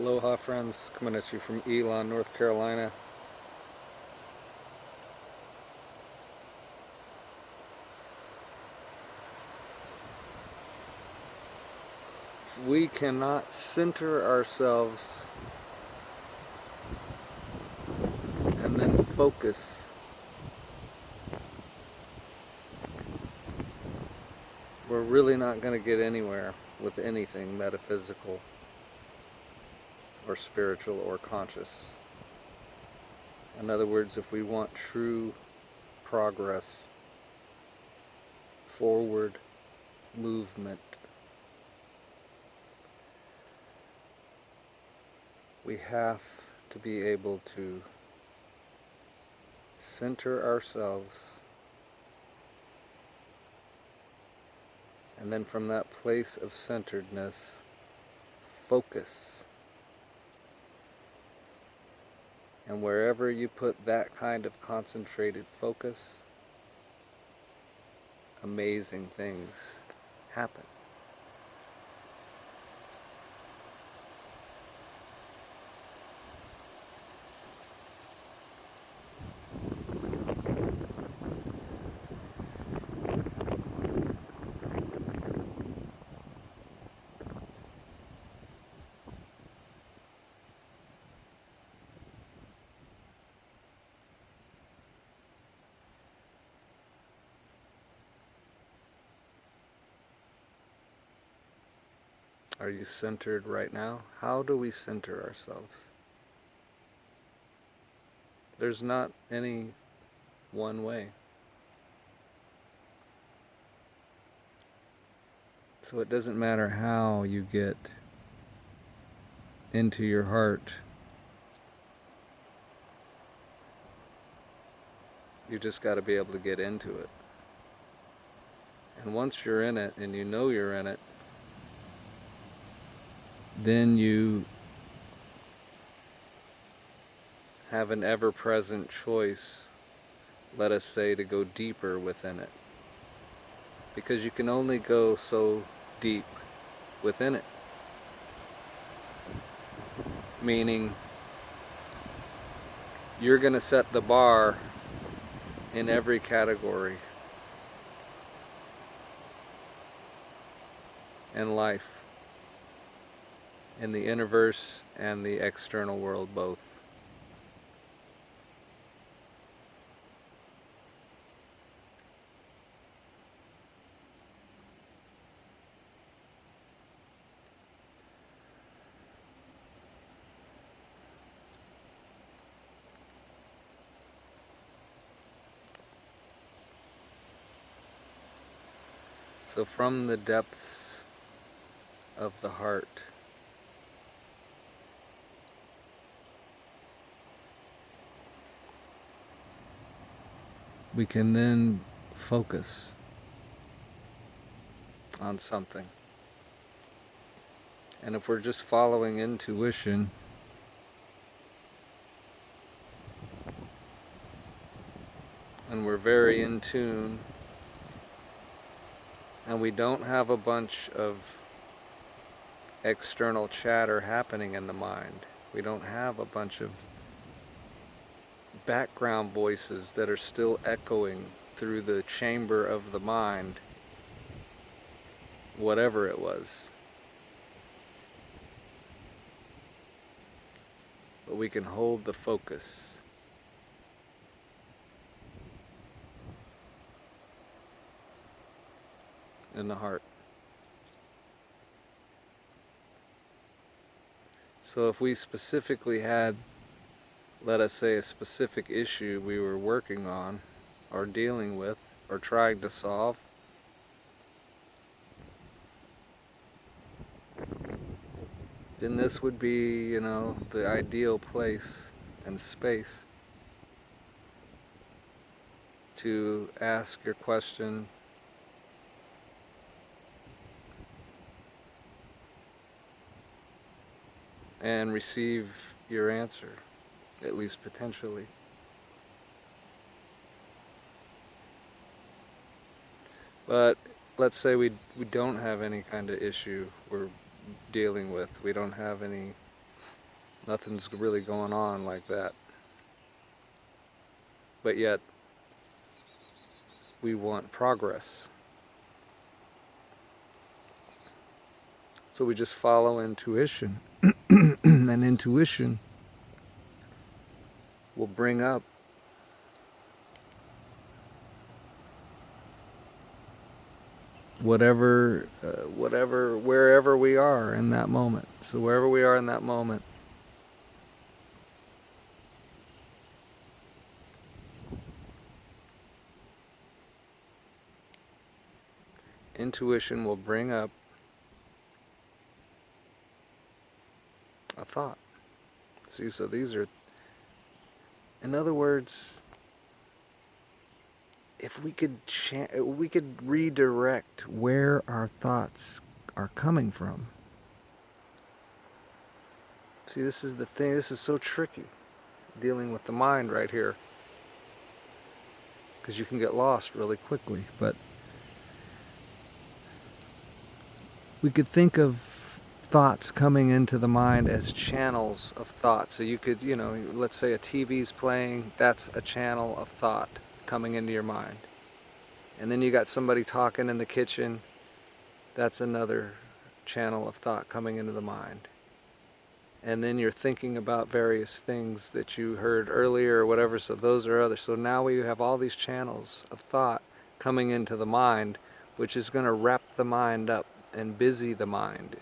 Aloha friends, coming at you from Elon, North Carolina. We cannot center ourselves and then focus. We're really not going to get anywhere with anything metaphysical or spiritual or conscious. In other words, if we want true progress, forward movement, we have to be able to center ourselves, and then from that place of centeredness, focus. And wherever you put that kind of concentrated focus, amazing things happen. Are you centered right now? How do we center ourselves? There's not any one way. So it doesn't matter how you get into your heart. You just got to be able to get into it. And once you're in it and you know you're in it, then you have an ever-present choice, let us say, to go deeper within it. Because you can only go so deep within it. Meaning, you're going to set the bar in every category in life, in the universe and the external world both. So from the depths of the heart, we can then focus on something. And if we're just following intuition, and we're very in tune, and we don't have a bunch of external chatter happening in the mind, we don't have a bunch of background voices that are still echoing through the chamber of the mind, whatever it was. But we can hold the focus. In the heart. So if we specifically had, let us say, a specific issue we were working on, or dealing with, or trying to solve, then this would be, the ideal place and space to ask your question, and receive your answer, at least potentially. But let's say we don't have any kind of issue we're dealing with. We don't have any Nothing's really going on like that. But yet, we want progress. So we just follow intuition. And intuition will bring up whatever, wherever we are in that moment. So wherever we are in that moment, intuition will bring up a thought. See, so these are, in other words, if we could redirect where our thoughts are coming from. See, this is the thing, this is so tricky, dealing with the mind right here, because you can get lost really quickly. But we could think of thoughts coming into the mind as channels of thought. So you could, let's say a TV's playing, that's a channel of thought coming into your mind. And then you got somebody talking in the kitchen, that's another channel of thought coming into the mind. And then you're thinking about various things that you heard earlier or whatever, so those are others. So now we have all these channels of thought coming into the mind, which is going to wrap the mind up and busy the mind.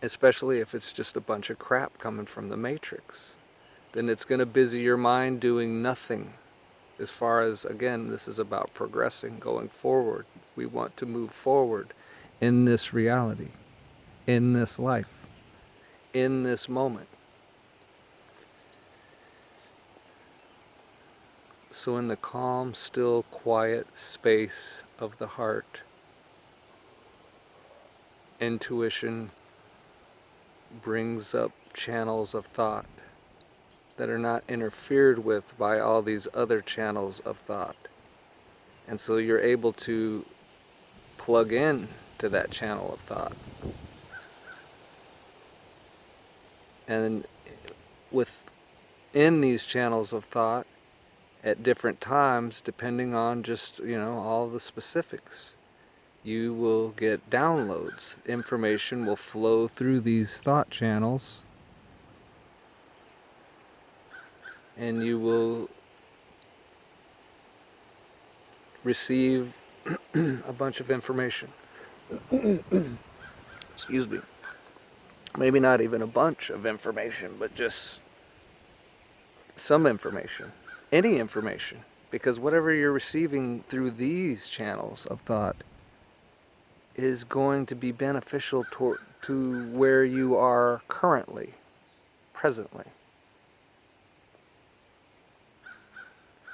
Especially if it's just a bunch of crap coming from the matrix. Then it's going to busy your mind doing nothing. As far as, again, this is about progressing, going forward. We want to move forward in this reality, in this life, in this moment. So in the calm, still, quiet space of the heart, intuition brings up channels of thought that are not interfered with by all these other channels of thought. And so you're able to plug in to that channel of thought. And within these channels of thought, at different times, depending on just, all the specifics, you will get downloads. Information will flow through these thought channels, and you will receive a bunch of information. Excuse me. Maybe not even a bunch of information, but just some information. Any information. Because whatever you're receiving through these channels of thought is going to be beneficial to where you are currently, presently.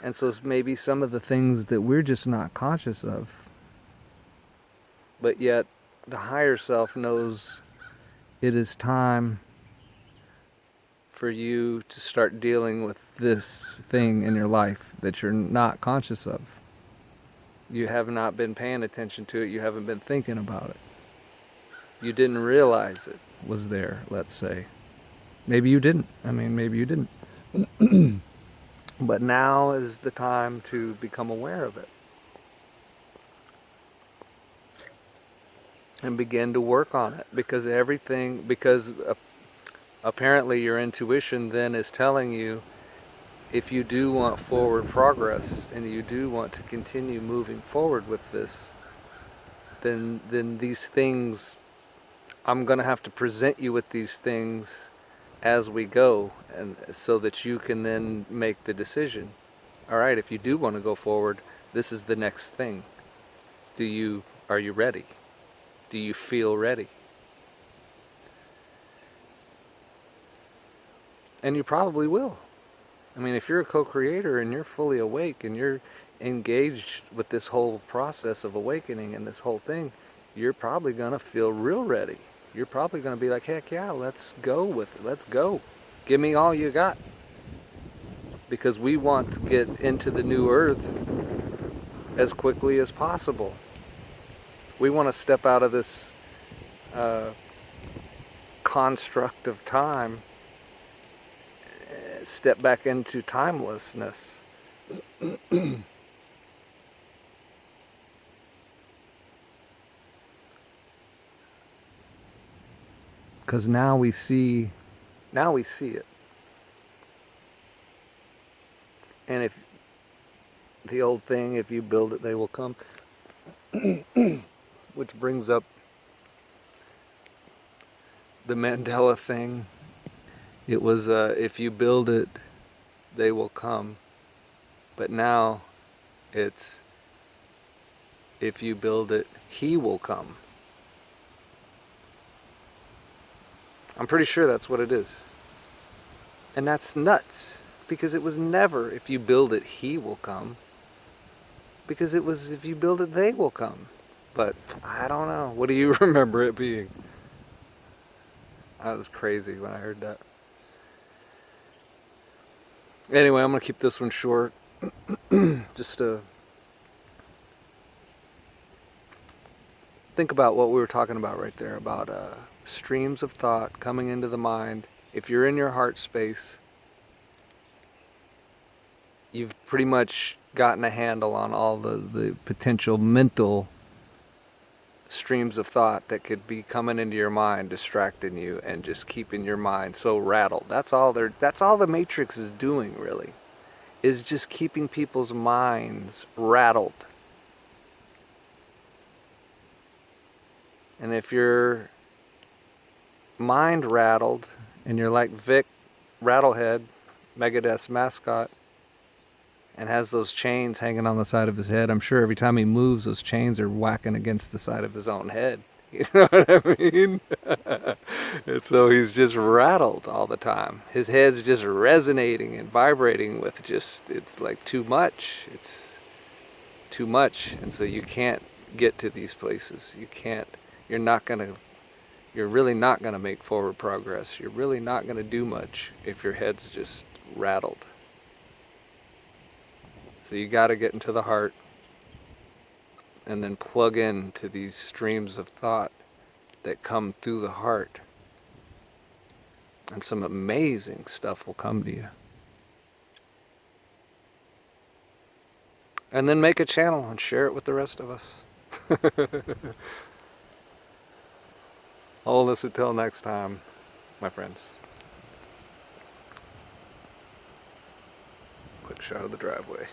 And so maybe some of the things that we're just not conscious of, but yet the higher self knows it is time for you to start dealing with this thing in your life that you're not conscious of. You have not been paying attention to it, you haven't been thinking about it. You didn't realize it was there, let's say. Maybe you didn't. Maybe you didn't. But now is the time to become aware of it. And begin to work on it. Because apparently your intuition then is telling you, if you do want forward progress and you do want to continue moving forward with this, then these things, I'm going to have to present you with these things as we go, and so that you can then make the decision. All right, if you do want to go forward, this is the next thing. Are you ready? Do you feel ready? And you probably will. If you're a co-creator and you're fully awake and you're engaged with this whole process of awakening and this whole thing, you're probably going to feel real ready. You're probably going to be like, heck yeah, let's go with it. Let's go. Give me all you got. Because we want to get into the new earth as quickly as possible. We want to step out of this construct of time, step back into timelessness. Because now we see it. And if the old thing, if you build it, they will come, which brings up the Mandela thing. It was, if you build it, they will come. But now it's, if you build it, he will come. I'm pretty sure that's what it is. And that's nuts, because it was never, if you build it, he will come. Because it was, if you build it, they will come. But I don't know. What do you remember it being? That was crazy when I heard that. Anyway, I'm going to keep this one short. Just to think about what we were talking about right there, about streams of thought coming into the mind. If you're in your heart space, you've pretty much gotten a handle on all the potential mental streams of thought that could be coming into your mind, distracting you and just keeping your mind so rattled. That's all the Matrix is doing, really, is just keeping people's minds rattled. And if you're mind rattled and you're like Vic Rattlehead, Megadeth's mascot, and has those chains hanging on the side of his head, I'm sure every time he moves, those chains are whacking against the side of his own head. You know what I mean? And so he's just rattled all the time. His head's just resonating and vibrating with just, it's like too much. It's too much. And so you can't get to these places. You can't, you're really not gonna make forward progress. You're really not gonna do much if your head's just rattled. So you got to get into the heart and then plug in to these streams of thought that come through the heart. And some amazing stuff will come to you. And then make a channel and share it with the rest of us. Hold us until next time, my friends. Quick shot of the driveway.